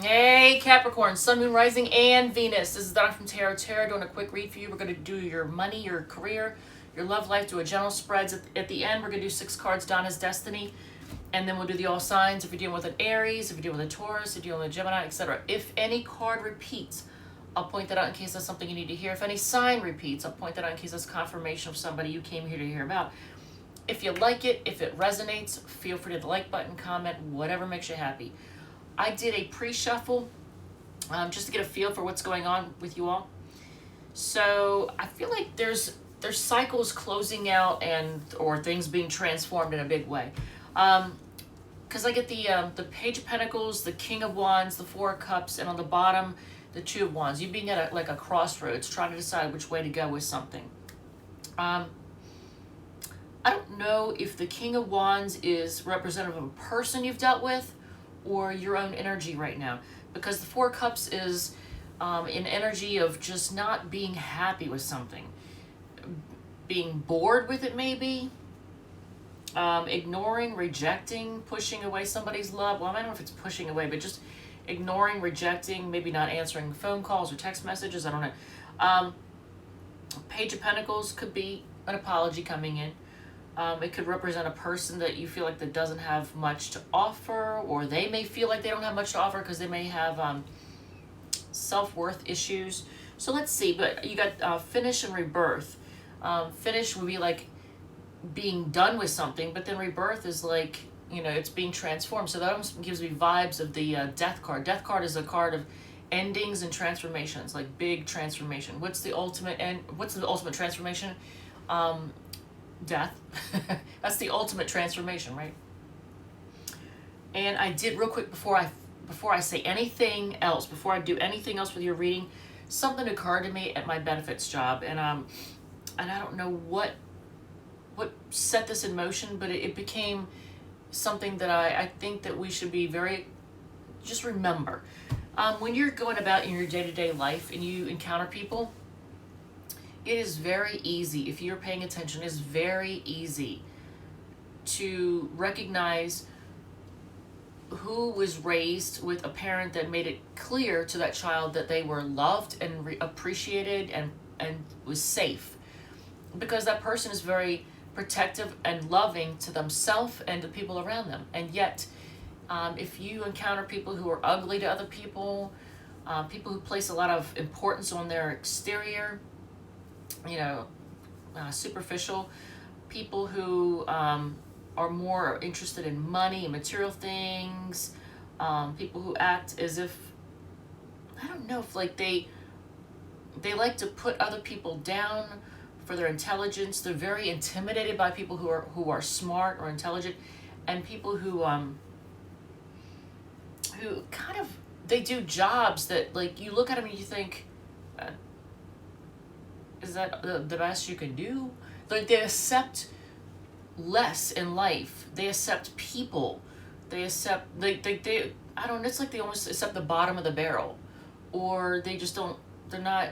Hey Capricorn, Sun, Moon, Rising, and Venus. This is Donna from Tarot Tarot doing a quick read for you. We're going to do your money, your career, your love life, do a general spreads. At the end, we're going to do 6 cards, Donna's Destiny, and then we'll do the all signs. If you're dealing with an Aries, if you're dealing with a Taurus, if you're dealing with a Gemini, etc. If any card repeats, I'll point that out in case that's something you need to hear. If any sign repeats, I'll point that out in case that's confirmation of somebody you came here to hear about. If you like it, if it resonates, feel free to hit the like button, comment, whatever makes you happy. I did a pre-shuffle just to get a feel for what's going on with you all. So I feel like there's cycles closing out or things being transformed in a big way. Because I get the Page of Pentacles, the King of Wands, the Four of Cups, and on the bottom, the Two of Wands. You being at a crossroads, trying to decide which way to go with something. I don't know if the King of Wands is representative of a person you've dealt with, or your own energy right now, because the Four Cups is an energy of just not being happy with something, being bored with it maybe, ignoring, rejecting, pushing away somebody's love. Well, I don't know if it's pushing away, but just ignoring, rejecting, maybe not answering phone calls or text messages, I don't know. Page of Pentacles could be an apology coming in. It could represent a person that you feel like that doesn't have much to offer, or they may feel like they don't have much to offer because they may have self-worth issues. So let's see, but you got finish and rebirth. Finish would be like being done with something, but then rebirth is like, it's being transformed. So that almost gives me vibes of the death card. Death card is a card of endings and transformations, like big transformation. What's the ultimate transformation? Death. That's the ultimate transformation, right? And I did real quick before I say anything else, before I do anything else with your reading, something occurred to me at my benefits job, and I don't know what set this in motion, but it became something that I think that we should be just remember. When you're going about in your day-to-day life and you encounter people, it is very easy, if you're paying attention, it's very easy to recognize who was raised with a parent that made it clear to that child that they were loved and appreciated and was safe. Because that person is very protective and loving to themselves and the people around them. And yet, if you encounter people who are ugly to other people, people who place a lot of importance on their exterior, superficial, people who are more interested in money and material things, people who act as if, I don't know, if like they like to put other people down for their intelligence. They're very intimidated by people who are smart or intelligent, and people who kind of, they do jobs that, like, you look at them and you think, is that the best you can do? Like, they accept less in life. They accept people. They accept, they I don't know, it's like they almost accept the bottom of the barrel. Or they just don't, they're not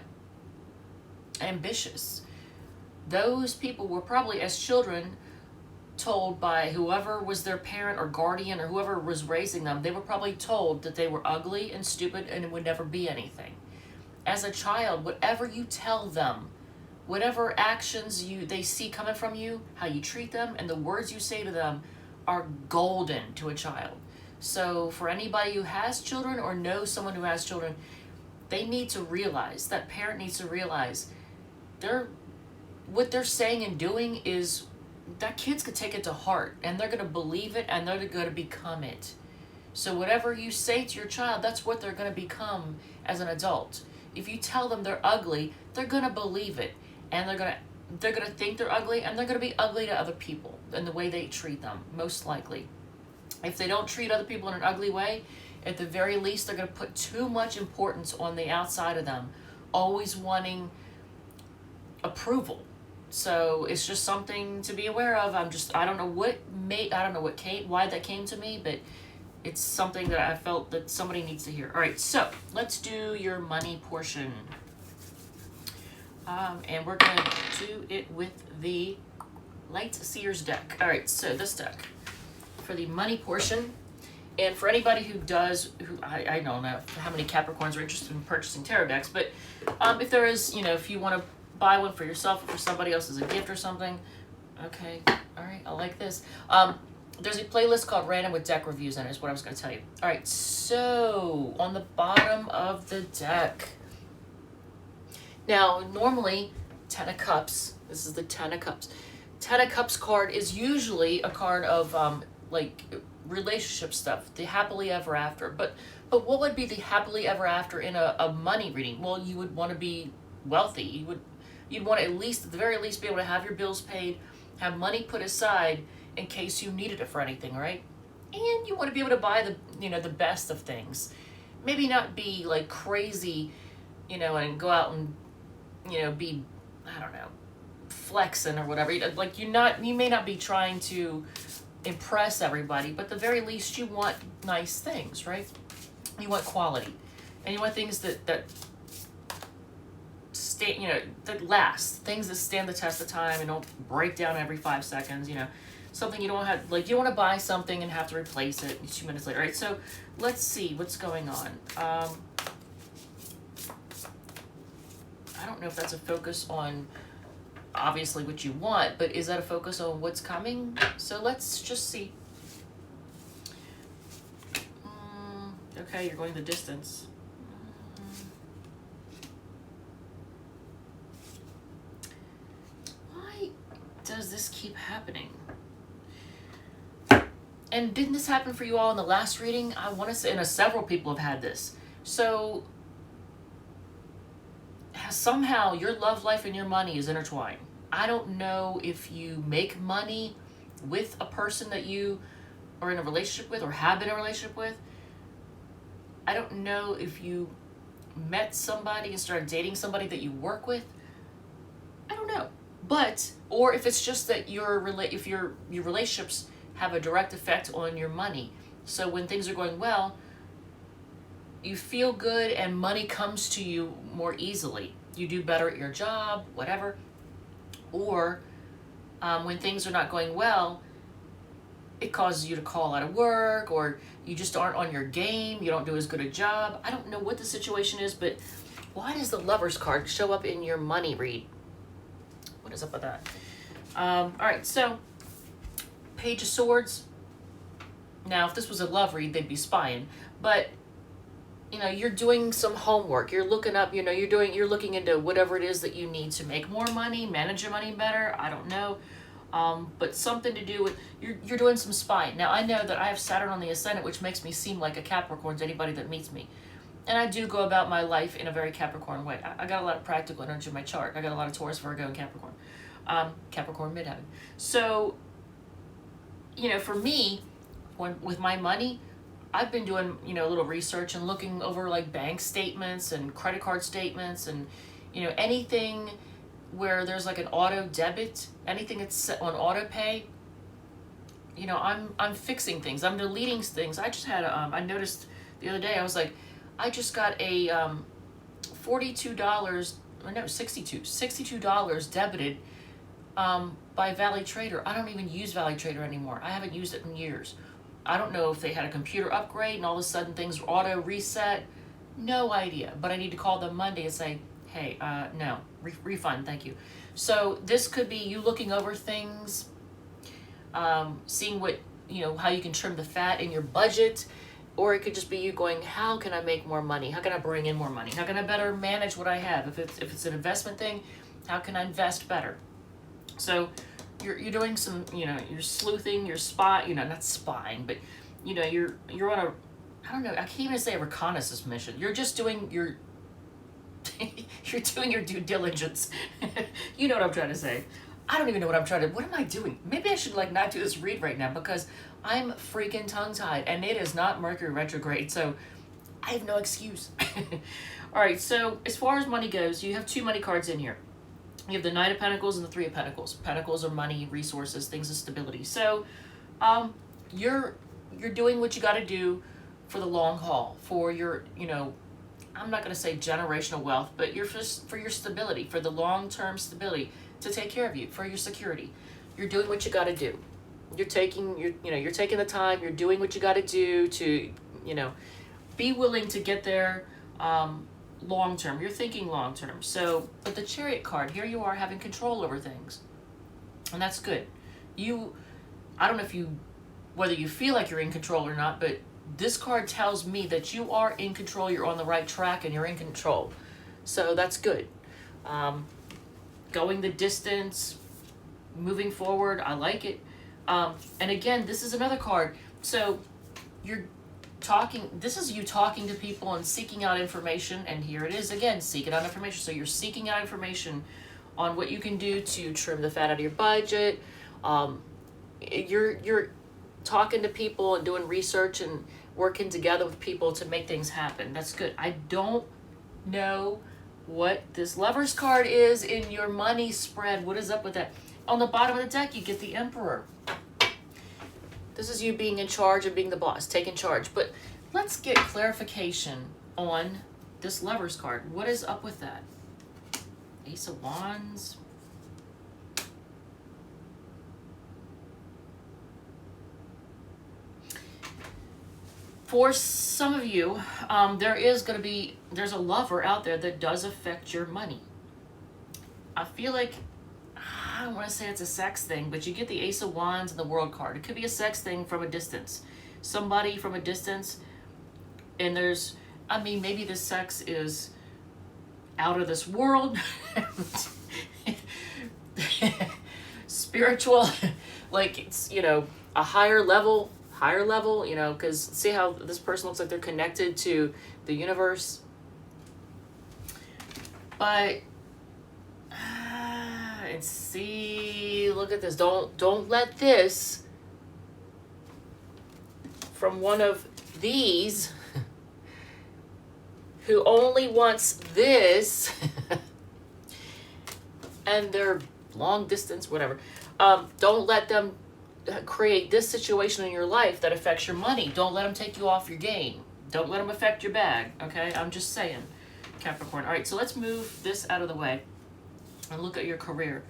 ambitious. Those people were probably, as children, told by whoever was their parent or guardian or whoever was raising them, they were probably told that they were ugly and stupid and would never be anything. As a child, whatever you tell them, whatever actions they see coming from you, how you treat them, and the words you say to them are golden to a child. So for anybody who has children or knows someone who has children, they need to realize, that parent needs to realize, what they're saying and doing is, that kids could take it to heart, and they're going to believe it, and they're going to become it. So whatever you say to your child, that's what they're going to become as an adult. If you tell them they're ugly, they're going to believe it. And they're gonna think they're ugly, and they're gonna be ugly to other people in the way they treat them, most likely. If they don't treat other people in an ugly way, at the very least, they're gonna put too much importance on the outside of them, always wanting approval. So it's just something to be aware of. I don't know why that came to me, but it's something that I felt that somebody needs to hear. All right, so let's do your money portion. And we're going to do it with the Light Seers deck. All right, so this deck for the money portion And for anybody who I don't know how many Capricorns are interested in purchasing tarot decks, but if there is, if you want to buy one for yourself or for somebody else as a gift or something, okay, all right, I like this. There's a playlist called Random with Deck Reviews in it, is what I was going to tell you. All right, so on the bottom of the deck, now normally Ten of Cups, this is the Ten of Cups. Ten of Cups card is usually a card of like relationship stuff, the happily ever after. But what would be the happily ever after in a money reading? Well, you would want to be wealthy. You'd want to at least, at the very least, be able to have your bills paid, have money put aside in case you needed it for anything, right? And you want to be able to buy the the best of things. Maybe not be like crazy, and go out and be, I don't know, flexing or whatever. Like you may not be trying to impress everybody, but at the very least you want nice things, right? You want quality, and you want things that stay, that last, things that stand the test of time and don't break down every 5 seconds. Something you don't have, like you don't want to buy something and have to replace it 2 minutes later, right? So let's see what's going on. I don't know if that's a focus on obviously what you want, but is that a focus on what's coming? So let's just see. Okay, you're going the distance. Why does this keep happening? And didn't this happen for you all in the last reading? I want to say, and several people have had this. So somehow your love life and your money is intertwined. I don't know if you make money with a person that you are in a relationship with or have been in a relationship with. I don't know if you met somebody and started dating somebody that you work with. I don't know. But, or if it's just that if your relationships have a direct effect on your money. So when things are going well, you feel good and money comes to you more easily. You do better at your job, whatever. Or when things are not going well, it causes you to call out of work, or you just aren't on your game, you don't do as good a job. I don't know what the situation is, but why does the Lover's card show up in your money read? What is up with that? All right, so Page of Swords. Now, if this was a love read, they'd be spying, but you're doing some homework. You're looking up, you're looking into whatever it is that you need to make more money, manage your money better. I don't know. But something to do with, you're doing some spying. Now, I know that I have Saturn on the ascendant, which makes me seem like a Capricorn to anybody that meets me. And I do go about my life in a very Capricorn way. I got a lot of practical energy in my chart. I got a lot of Taurus, Virgo, and Capricorn. Capricorn midheaven. So, for me, with my money, I've been doing, a little research and looking over like bank statements and credit card statements and, anything where there's like an auto debit, anything that's set on auto pay. I'm fixing things. I'm deleting things. I just had I noticed the other day, I was like, I just got a $62 debited by Valley Trader. I don't even use Valley Trader anymore. I haven't used it in years. I don't know if they had a computer upgrade and all of a sudden things auto reset. No idea. But I need to call them Monday and say, hey, no, refund, thank you. So this could be you looking over things, seeing what, how you can trim the fat in your budget, or it could just be you going, how can I make more money? How can I bring in more money? How can I better manage what I have? If it's an investment thing, how can I invest better? So you're doing some, you're sleuthing, you're not spying, but you're on a, I don't know, I can't even say a reconnaissance mission. You're just doing your you're doing your due diligence. You know what I'm trying to say. I don't even know what am I doing? Maybe I should not do this read right now because I'm freaking tongue-tied and it is not Mercury retrograde, so I have no excuse. All right, so as far as money goes, you have 2 money cards in here. You have the Knight of Pentacles and the 3 of Pentacles. Pentacles are money, resources, things of stability. So you're doing what you got to do for the long haul, for your, I'm not going to say generational wealth, but for your stability, for the long-term stability, to take care of you, for your security. You're doing what you got to do. You're taking you're taking the time. You're doing what you got to do to be willing to get there. Long term, you're thinking long term. So, but the Chariot card, here you are having control over things, and that's good. I don't know whether you feel like you're in control or not, but this card tells me that you are in control. You're on the right track, and you're in control. So that's good. Going the distance, moving forward, I like it. And again, this is another card. So this is you talking to people and seeking out information, and here it is again, seeking out information. So you're seeking out information on what you can do to trim the fat out of your budget. You're talking to people and doing research and working together with people to make things happen. That's good. I don't know what this Lovers card is in your money spread. What is up with that? On the bottom of the deck, you get the Emperor. This is you being in charge and being the boss, taking charge. But let's get clarification on this Lovers card. What is up with that? Ace of Wands. For some of you, there's a lover out there that does affect your money. I feel like, I don't want to say it's a sex thing, but you get the Ace of Wands and the World card. It could be a sex thing from a distance. Somebody from a distance, and maybe the sex is out of this world, spiritual, like it's, a higher level, because see how this person looks like they're connected to the universe. But and see, look at this. Don't let this from one of these who only wants this and they're long distance, whatever. Don't let them create this situation in your life that affects your money. Don't let them take you off your game. Don't let them affect your bag, okay? I'm just saying, Capricorn. All right, so let's move this out of the way and look at your career.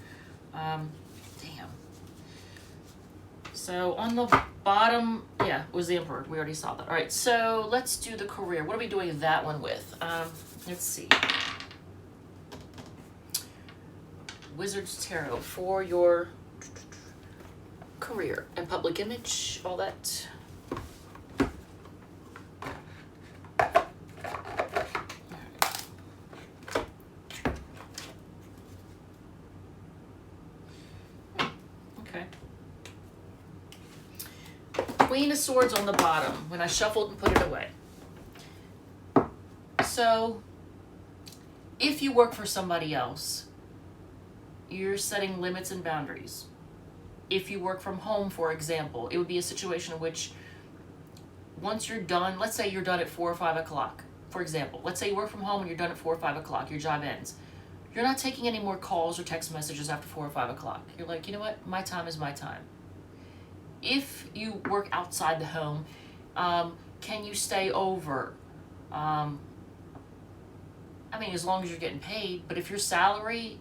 Damn. So on the bottom, was the Emperor. We already saw that. All right, so let's do the career. What are we doing that one with? Let's see. Wizard's Tarot for your career and public image, all that. Okay. Queen of Swords on the bottom when I shuffled and put it away. So if you work for somebody else, you're setting limits and boundaries. If you work from home, for example, it would be a situation in which once you're done, let's say you're done at 4 or 5 o'clock, for example. Let's say you work from home and you're done at 4 or 5 o'clock, your job ends. You're not taking any more calls or text messages after 4 or 5 o'clock. You're like, you know what? My time is my time. If you work outside the home, can you stay over? As long as you're getting paid. But if your salary,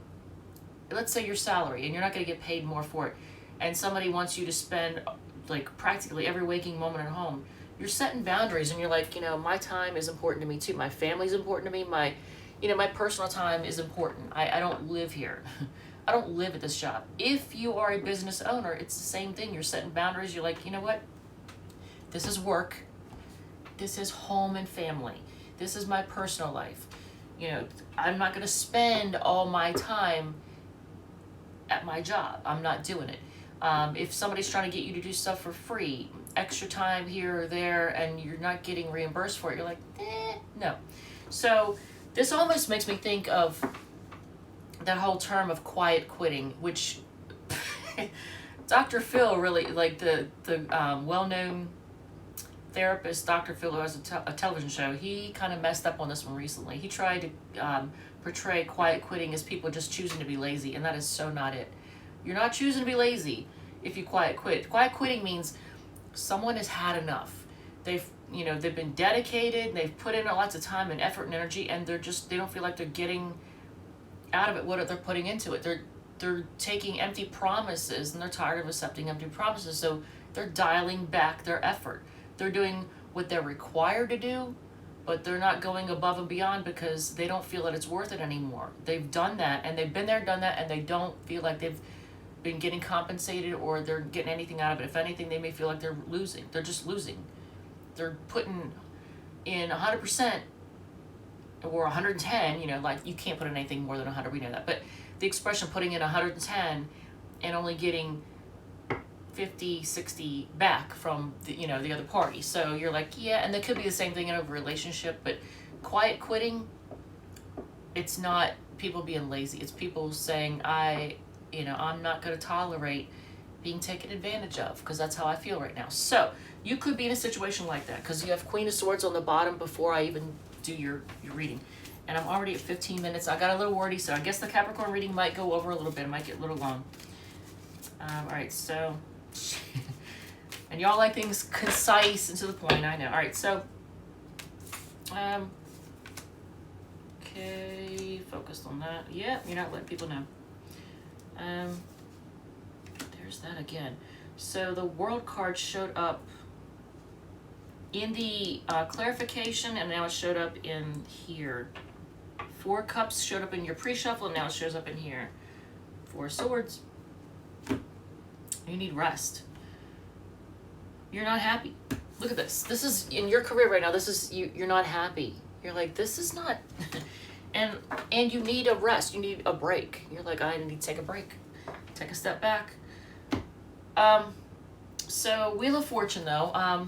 let's say your salary, and you're not going to get paid more for it, and somebody wants you to spend like practically every waking moment at home, you're setting boundaries and you're like, my time is important to me too. My family's important to me. My personal time is important. I don't live here. I don't live at this job. If you are a business owner, it's the same thing. You're setting boundaries. You're like, you know what? This is work. This is home and family. This is my personal life. I'm not going to spend all my time at my job. I'm not doing it. If somebody's trying to get you to do stuff for free, extra time here or there, and you're not getting reimbursed for it, you're like, no. So this almost makes me think of that whole term of quiet quitting, which Dr. Phil really, like the well-known therapist, Dr. Phil, who has a television show, he kind of messed up on this one recently. He tried to portray quiet quitting as people just choosing to be lazy, and that is so not it. You're not choosing to be lazy if you quiet quit. Quiet quitting means someone has had enough. They've been dedicated, they've put in lots of time and effort and energy, and they don't feel like they're getting out of it what they're putting into it. they're taking empty promises and they're tired of accepting empty promises. So they're dialing back their effort. They're doing what they're required to do, but they're not going above and beyond because they don't feel that it's worth it anymore. They've done that and they've been there, done that, and they don't feel like they've been getting compensated or they're getting anything out of it. If anything, they may feel like they're losing. They're just losing. They're putting in 100% or 110, you know, like you can't put in anything more than 100, we know that. But the expression putting in 110 and only getting 50, 60 back from the, you know, the other party. So you're like, yeah, and that could be the same thing in a relationship, but quiet quitting, it's not people being lazy. It's people saying, I'm not going to tolerate being taken advantage of because that's how I feel right now. So you could be in a situation like that because you have Queen of Swords on the bottom before I even do your reading. And I'm already at 15 minutes. I got a little wordy, so I guess the Capricorn reading might go over a little bit. It might get a little long. All right, so... and y'all like things concise and to the point, I know. All right, so... okay, focused on that. Yeah, you're not letting people know. There's that again. So the World card showed up in the clarification, and now it showed up in here. 4 Cups showed up in your pre-shuffle, and now it shows up in here. 4 Swords. You need rest. You're not happy. Look at this. This is in your career right now. This is you're not happy. You're like, this is not. and you need a rest. You need a break. You're like, I need to take a break. Take a step back. So Wheel of Fortune though, I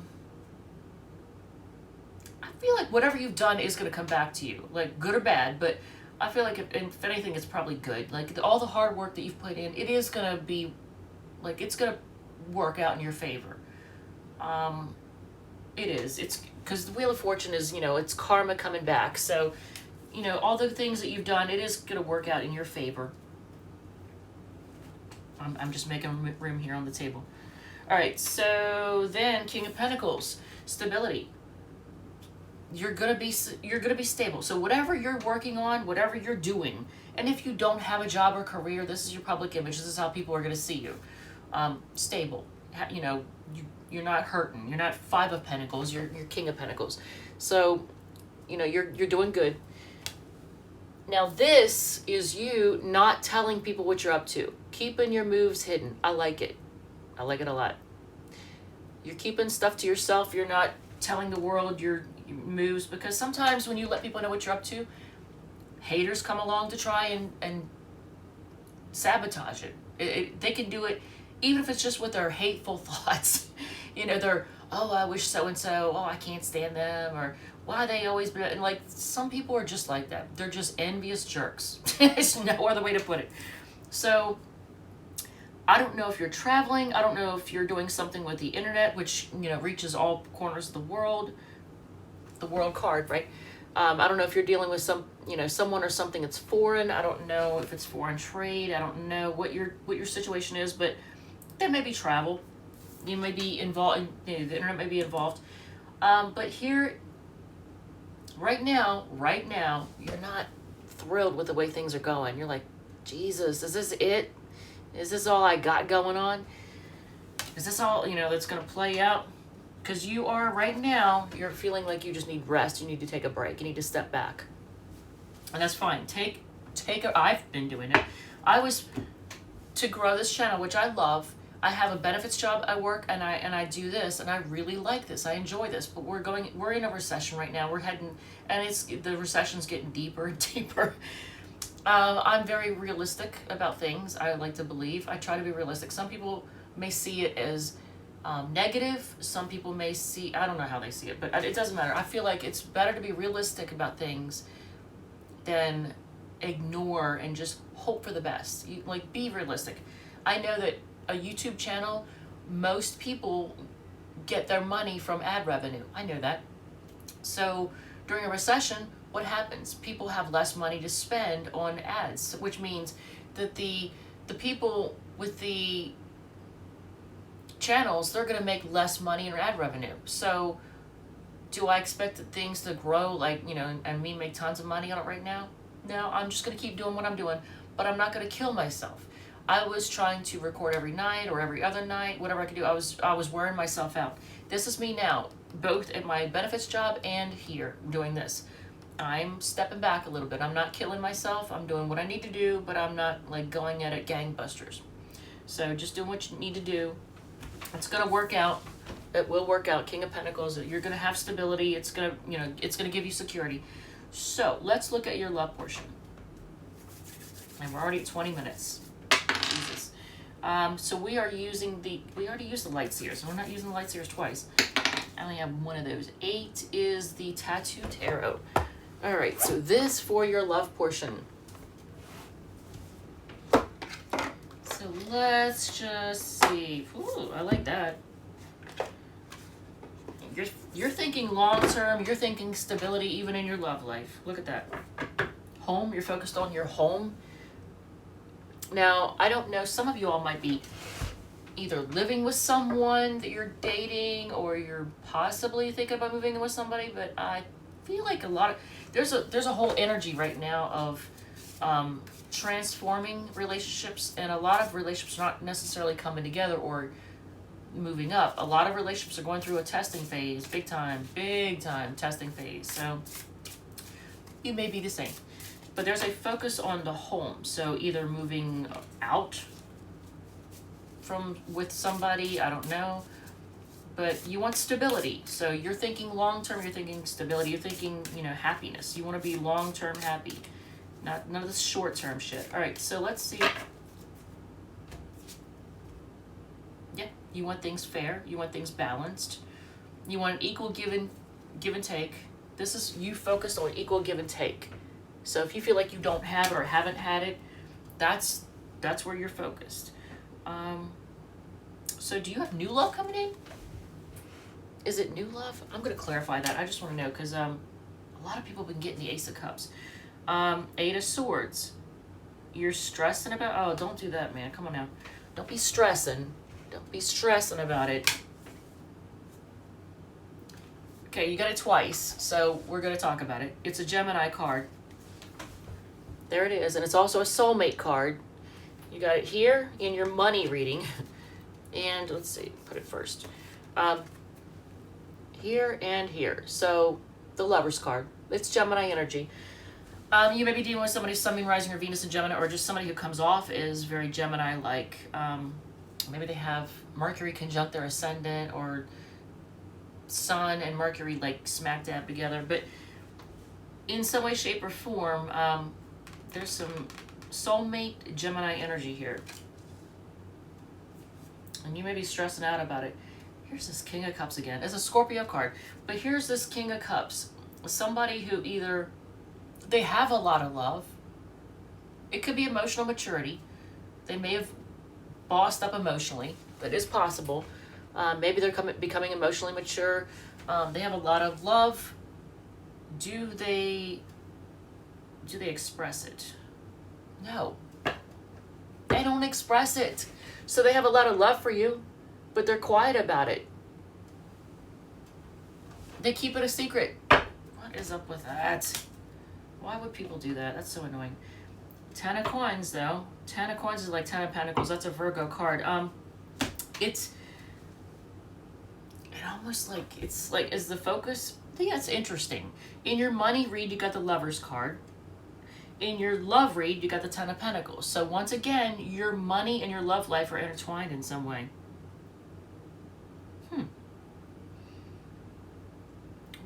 feel like whatever you've done is going to come back to you, like good or bad, but I feel like if anything, it's probably good. Like all the hard work that you've put in, it is going to be, like it's going to work out in your favor. It is. It's because the Wheel of Fortune is, it's karma coming back. So, all the things that you've done, it is going to work out in your favor. I'm just making room here on the table. All right, so then King of Pentacles, stability. You're gonna be stable. So whatever you're working on, whatever you're doing, and if you don't have a job or career, this is your public image. This is how people are gonna see you. Stable. You're not hurting. You're not 5 of Pentacles. You're King of Pentacles. So, you're doing good. Now this is you not telling people what you're up to. Keeping your moves hidden. I like it. I like it a lot. You're keeping stuff to yourself. You're not telling the world your moves, because sometimes when you let people know what you're up to, haters come along to try and sabotage it. They can do it even if it's just with their hateful thoughts. They're, oh, I wish so-and-so, oh, I can't stand them, or why they always be, and like some people are just like that. They're just envious jerks. There's no other way to put it. So I don't know if you're traveling. I don't know if you're doing something with the internet, which, reaches all corners of the world. The World card, right? I don't know if you're dealing with someone or something that's foreign. I don't know if it's foreign trade. I don't know what your situation is, but there may be travel. You may be involved, the internet may be involved. But here, right now, you're not thrilled with the way things are going. You're like, Jesus, is this it? Is this all I got going on? Is this all, that's going to play out? Because you are, right now, you're feeling like you just need rest. You need to take a break. You need to step back. And that's fine. I've been doing it. To grow this channel, which I love, I have a benefits job I work, and I do this, and I really like this. I enjoy this, but we're in a recession right now. We're heading, and the recession's getting deeper and deeper. I'm very realistic about things. I like to believe. I try to be realistic. Some people may see it as negative. Some people may see, I don't know how they see it, but it doesn't matter. I feel like it's better to be realistic about things than ignore and just hope for the best. Be realistic. I know that a YouTube channel, most people get their money from ad revenue. I know that. So during a recession, what happens? People have less money to spend on ads, which means that the people with the channels, they're going to make less money in ad revenue. So do I expect things to grow and me make tons of money on it right now? No, I'm just going to keep doing what I'm doing, but I'm not going to kill myself. I was trying to record every night or every other night, whatever I could do. I was wearing myself out. This is me now, both at my benefits job and here doing this. I'm stepping back a little bit. I'm not killing myself. I'm doing what I need to do, but I'm not like going at it gangbusters. So just doing what you need to do. It's gonna work out. It will work out. King of Pentacles. You're gonna have stability. It's gonna, it's gonna give you security. So let's look at your love portion. And we're already at 20 minutes. Jesus. So we already used the light seers, so we're not using the light seers twice. I only have one of those. 8 is the Tattoo Tarot. All right, so this for your love portion. So let's just see. Ooh, I like that. You're thinking long term. You're thinking stability even in your love life. Look at that. Home. You're focused on your home. Now, I don't know. Some of you all might be either living with someone that you're dating, or you're possibly thinking about moving in with somebody. But I feel like there's a whole energy right now of transforming relationships, and a lot of relationships are not necessarily coming together or moving up. A lot of relationships are going through a testing phase, big time testing phase. So you may be the same, but there's a focus on the home. So either moving out with somebody, I don't know, but you want stability. So you're thinking long term, you're thinking stability, you're thinking, happiness. You want to be long term happy, none of this short term shit. All right, so let's see. Yeah, you want things fair, you want things balanced, you want an equal give and take. This is you focused on equal give and take. So if you feel like you don't have it or haven't had it, that's where you're focused. So do you have new love coming in? Is it new love? I'm going to clarify that. I just want to know, because a lot of people have been getting the Ace of Cups. 8 of Swords. You're stressing about... Oh, don't do that, man. Come on now. Don't be stressing. Don't be stressing about it. Okay, you got it twice, so we're going to talk about it. It's a Gemini card. There it is, and it's also a soulmate card. You got it here in your money reading. And let's see, put it first. Here and here. So the Lover's card. It's Gemini energy. You may be dealing with somebody, Sun, Moon, Rising, or Venus in Gemini, or just somebody who comes off as very Gemini-like. Maybe they have Mercury conjunct their ascendant, or Sun and Mercury like smack dab together. But in some way, shape, or form, there's some soulmate Gemini energy here. And you may be stressing out about it. Here's this King of Cups again. It's a Scorpio card. But here's this King of Cups. Somebody who either... they have a lot of love. It could be emotional maturity. They may have bossed up emotionally. That is possible. Maybe they're becoming emotionally mature. They have a lot of love. Do they express it? No. They don't express it. So they have a lot of love for you, but they're quiet about it. They keep it a secret. What is up with that? Why would people do that? That's so annoying. 10 of Coins, though. 10 of Coins is like 10 of Pentacles. That's a Virgo card. It's almost like, it's like, is the focus? I think that's interesting. In your money read, you got the Lover's card. In your love read, you got the 10 of Pentacles. So once again, your money and your love life are intertwined in some way.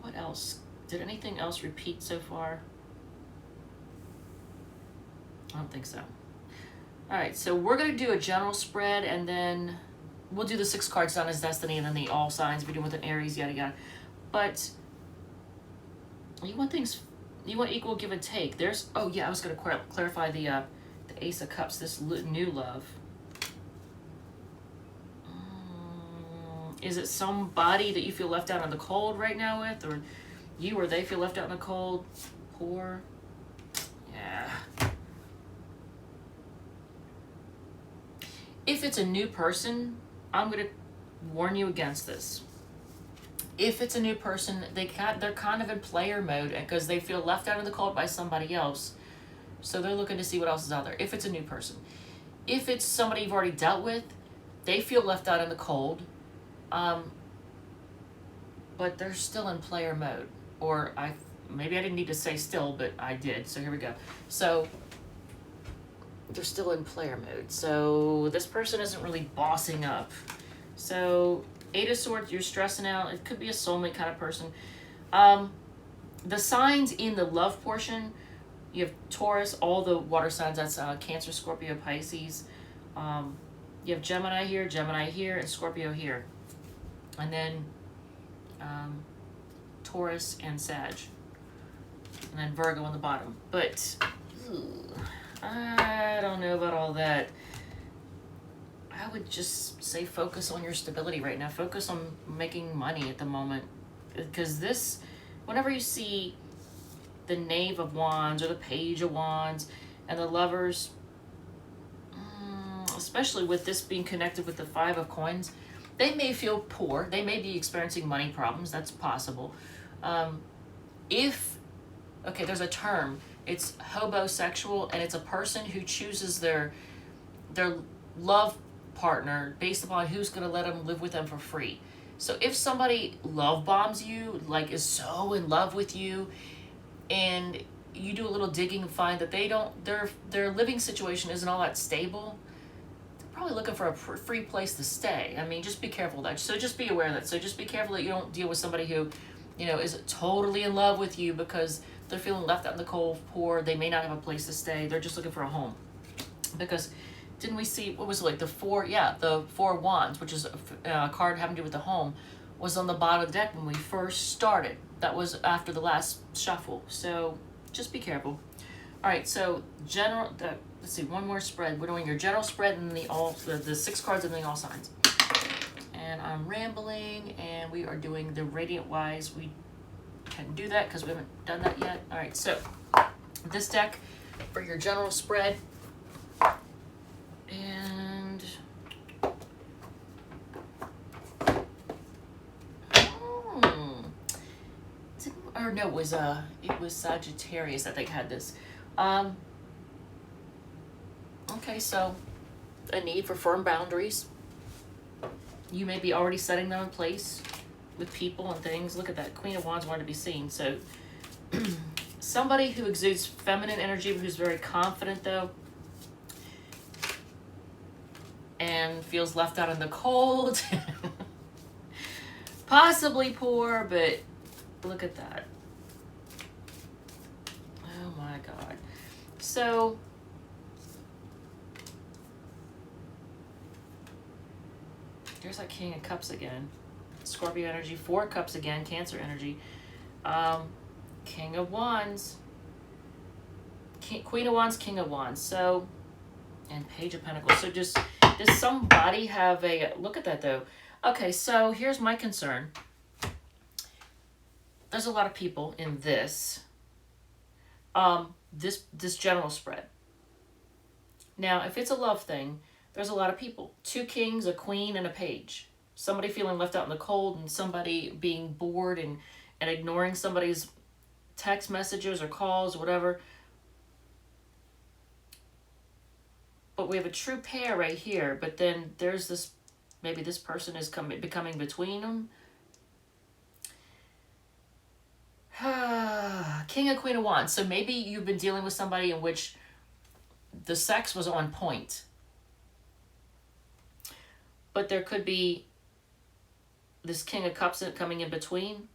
What else? Did anything else repeat so far? I don't think so. All right, so we're going to do a general spread, and then we'll do the 6 cards down as Destiny, and then the all signs, begin with an Aries, yada yada. But you want things... you want equal give and take. There's... oh, yeah, I was going to clarify the Ace of Cups, this new love. Is it somebody that you feel left out in the cold right now with? Or you or they feel left out in the cold? Poor? Yeah. If it's a new person, I'm going to warn you against this. If it's a new person, they're kind of in player mode because they feel left out in the cold by somebody else. So they're looking to see what else is out there. If it's a new person. If it's somebody you've already dealt with, they feel left out in the cold, but they're still in player mode. Or maybe I didn't need to say still, but I did. So here we go. So they're still in player mode. So this person isn't really bossing up. So 8 of Swords, you're stressing out. It could be a soulmate kind of person. The signs in the love portion, you have Taurus, all the water signs. That's Cancer, Scorpio, Pisces. You have Gemini here, and Scorpio here. And then Taurus and Sag. And then Virgo on the bottom. But I don't know about all that. I would just say focus on your stability right now. Focus on making money at the moment. Because this, whenever you see the Knave of Wands or the Page of Wands and the Lovers, especially with this being connected with the Five of Coins, they may feel poor. They may be experiencing money problems. That's possible. Okay, there's a term. It's hobosexual, and it's a person who chooses their love partner based upon who's going to let them live with them for free. So if somebody love bombs you, like is so in love with you, and you do a little digging and find that their living situation isn't all that stable, they're probably looking for a free place to stay. I mean, just be careful of that. So just be aware of that. So just be careful that you don't deal with somebody who, is totally in love with you because they're feeling left out in the cold, poor. They may not have a place to stay. They're just looking for a home. Because didn't we see, what was it, like the Four of Wands, which is a card having to do with the home, was on the bottom of the deck when we first started. That was after the last shuffle. So just be careful. All right, so let's see, one more spread. We're doing your general spread and the 6 cards and the all signs. And I'm rambling, and we are doing the Radiant Wise. We can do that because we haven't done that yet. All right, so this deck for your general spread. And it was Sagittarius I think had this. Okay, so a need for firm boundaries. You may be already setting them in place with people and things. Look at that. Queen of Wands wanted to be seen. So somebody who exudes feminine energy, who's very confident though, and feels left out in the cold. Possibly poor, but look at that. Oh my God. So there's that King of Cups again. Scorpio energy, 4 Cups again, Cancer energy. King of Wands. Queen of Wands, King of Wands. So, and Page of Pentacles. So does somebody have a, look at that though. Okay, so here's my concern. There's a lot of people in this general spread. Now, if it's a love thing, there's a lot of people. 2 kings, a queen, and a page. Somebody feeling left out in the cold, and somebody being bored and ignoring somebody's text messages or calls or whatever. But we have a true pair right here, but then there's this, maybe this person is becoming between them. King and Queen of Wands. So maybe you've been dealing with somebody in which the sex was on point. But there could be this King of Cups coming in between.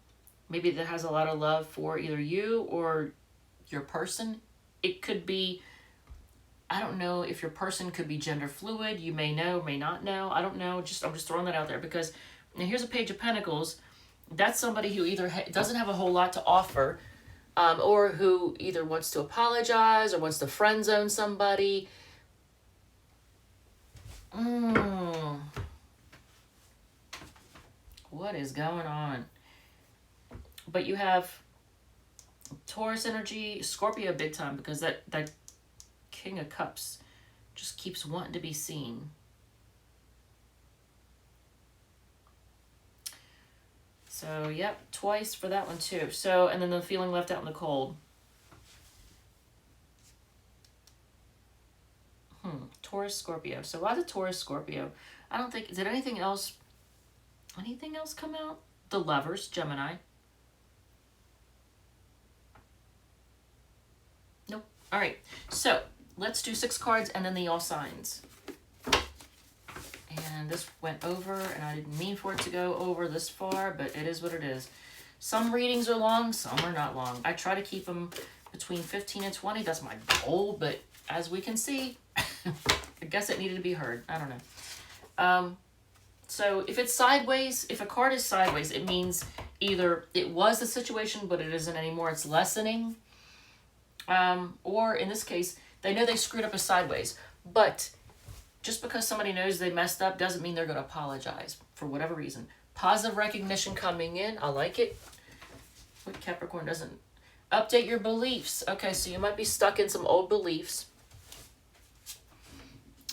Maybe that has a lot of love for either you or your person. It could be, I don't know if your person could be gender fluid. You may know, may not know. I don't know. I'm just throwing that out there because now here's a Page of Pentacles. That's somebody who either doesn't have a whole lot to offer, or who either wants to apologize or wants to friend zone somebody. What is going on? But you have Taurus energy, Scorpio big time, because that King of Cups just keeps wanting to be seen. So, yep, twice for that one too. So, and then the feeling left out in the cold. Taurus, Scorpio. So why the Taurus, Scorpio? I don't think, did anything else come out? The Lovers, Gemini. Nope. All right. So let's do 6 cards and then the all signs. And this went over, and I didn't mean for it to go over this far, but it is what it is. Some readings are long, some are not long. I try to keep them between 15 and 20. That's my goal, but as we can see, I guess it needed to be heard. I don't know. So if it's sideways, if a card is sideways, it means either it was the situation, but it isn't anymore. It's lessening. Or in this case, they know they screwed up a sideways, but just because somebody knows they messed up doesn't mean they're going to apologize for whatever reason. Positive recognition coming in. I like it. What Capricorn doesn't? Update your beliefs. Okay, so you might be stuck in some old beliefs.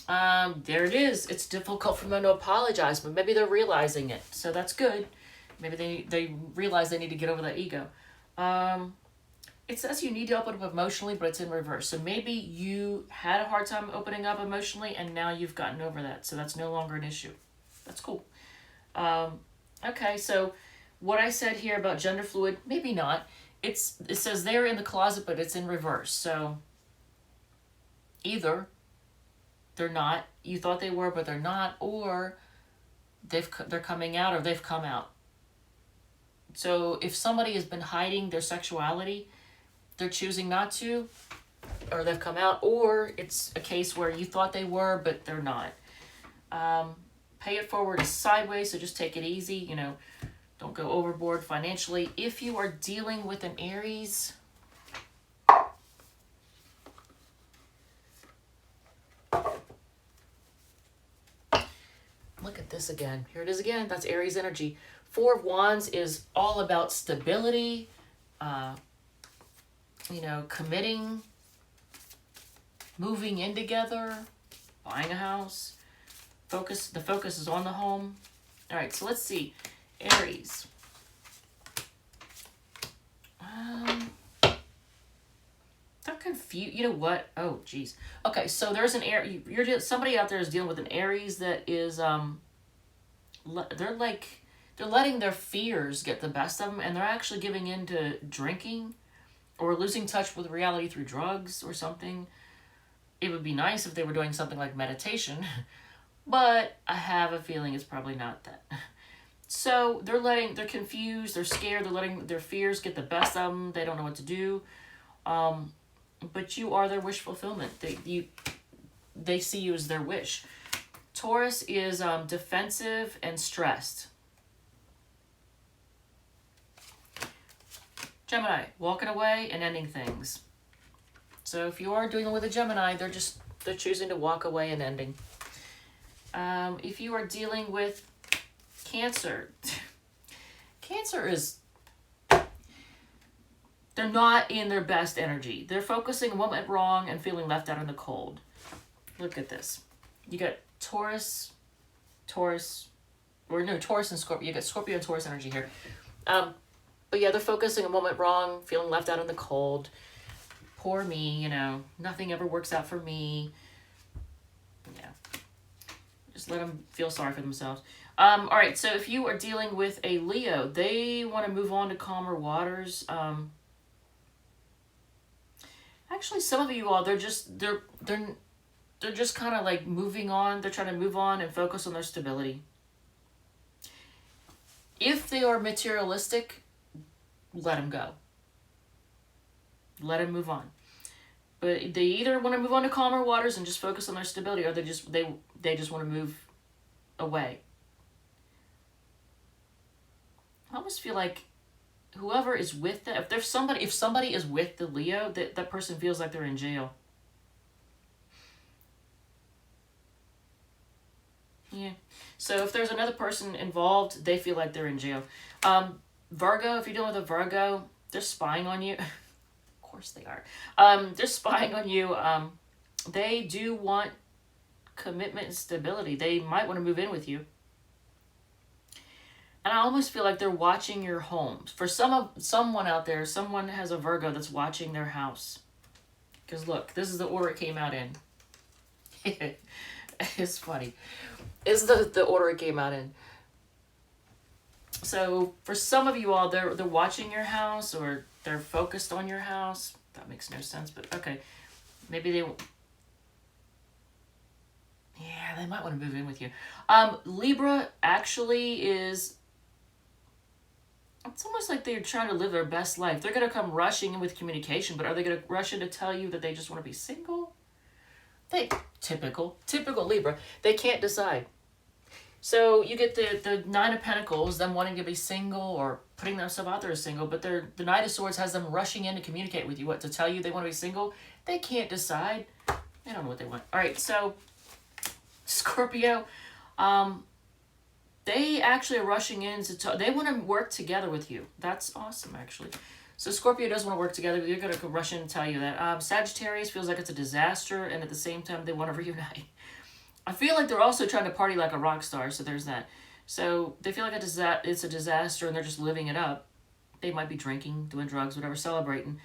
There it is. It's difficult for them to apologize, but maybe they're realizing it. So that's good. Maybe they realize they need to get over that ego. It says you need to open up emotionally, but it's in reverse. So maybe you had a hard time opening up emotionally, and now you've gotten over that. So that's no longer an issue. That's cool. Okay, so what I said here about gender fluid, maybe not. It says they're in the closet, but it's in reverse. So either they're not, you thought they were, but they're not, or they're coming out, or they've come out. So if somebody has been hiding their sexuality, they're choosing not to, or they've come out, or it's a case where you thought they were, but they're not. Pay it forward is sideways, so just take it easy, you know, don't go overboard financially. If you are dealing with an Aries, look at this again. Here it is again. That's Aries energy. 4 of Wands is all about stability, you know, committing, moving in together, buying a house. The focus is on the home. All right, so let's see. Aries. I'm confused. You know what? Oh, geez. Okay, so there's an Aries. Somebody out there is dealing with an Aries that is, they're letting their fears get the best of them, and they're actually giving in to drinking or losing touch with reality through drugs or something. It would be nice if they were doing something like meditation, but I have a feeling it's probably not that. So they're confused, they're scared, they're letting their fears get the best of them, they don't know what to do. But you are their wish fulfillment. They see you as their wish. Taurus is defensive and stressed. Gemini, walking away and ending things. So if you are dealing with a Gemini, they're choosing to walk away and ending. If you are dealing with Cancer, Cancer is, they're not in their best energy. They're focusing on what went wrong and feeling left out in the cold. Look at this. You got Taurus and Scorpio. You got Scorpio and Taurus energy here. But yeah, they're focusing on what went wrong, feeling left out in the cold. Poor me, you know, nothing ever works out for me. Yeah. Just let them feel sorry for themselves. All right, so if you are dealing with a Leo, they want to move on to calmer waters. Actually, some of you all, they're just kind of like moving on. They're trying to move on and focus on their stability. If they are materialistic, let them go. Let them move on. But they either want to move on to calmer waters and just focus on their stability, or they just want to move away. I almost feel like whoever is with them, if somebody is with the Leo, that person feels like they're in jail. Yeah. So if there's another person involved, they feel like they're in jail. Virgo, if you're dealing with a Virgo, they're spying on you. Of course they are. They're spying on you. They do want commitment and stability. They might want to move in with you. And I almost feel like they're watching your homes. For someone out there, someone has a Virgo that's watching their house. Because look, this is the order it came out in. It's funny. Is the order it came out in. So for some of you all, they're watching your house or they're focused on your house. That makes no sense, but okay. Maybe they. Yeah, they might want to move in with you. Libra actually is. It's almost like they're trying to live their best life. They're gonna come rushing in with communication, but are they gonna rush in to tell you that they just want to be single? They typical Libra. They can't decide. So you get the Nine of Pentacles, them wanting to be single or putting themselves out there as single, but the Knight of Swords has them rushing in to communicate with you, what, to tell you they want to be single. They can't decide. They don't know what they want. All right, so Scorpio, they actually are rushing in to they want to work together with you. That's awesome, actually. So Scorpio does want to work together with you. They're going to rush in and tell you that. Sagittarius feels like it's a disaster, and at the same time, they want to reunite. I feel like they're also trying to party like a rock star, so there's that. So they feel like it's a disaster, and they're just living it up. They might be drinking, doing drugs, whatever, celebrating.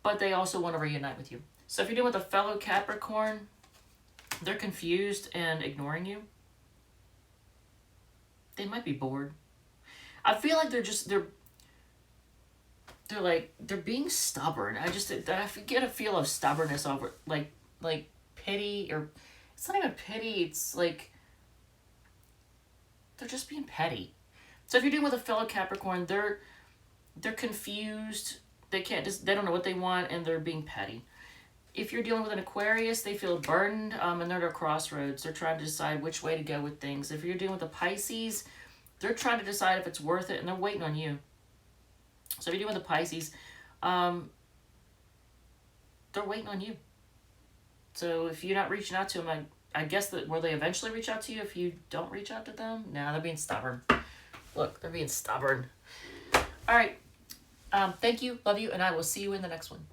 But they also want to reunite with you. So if you're dealing with a fellow Capricorn, they're confused and ignoring you. They might be bored. I feel like they're being stubborn. I get a feel of stubbornness over like pity, or it's not even pity, it's like they're just being petty. So if you're dealing with a fellow Capricorn, they're confused, they don't know what they want, and they're being petty. If you're dealing with an Aquarius, they feel burdened, and they're at a crossroads. They're trying to decide which way to go with things. If you're dealing with a Pisces, they're trying to decide if it's worth it, and they're waiting on you. So if you're dealing with a Pisces, they're waiting on you. So if you're not reaching out to them, I guess that will they eventually reach out to you if you don't reach out to them? No, they're being stubborn. Look, they're being stubborn. All right. Thank you, love you, and I will see you in the next one.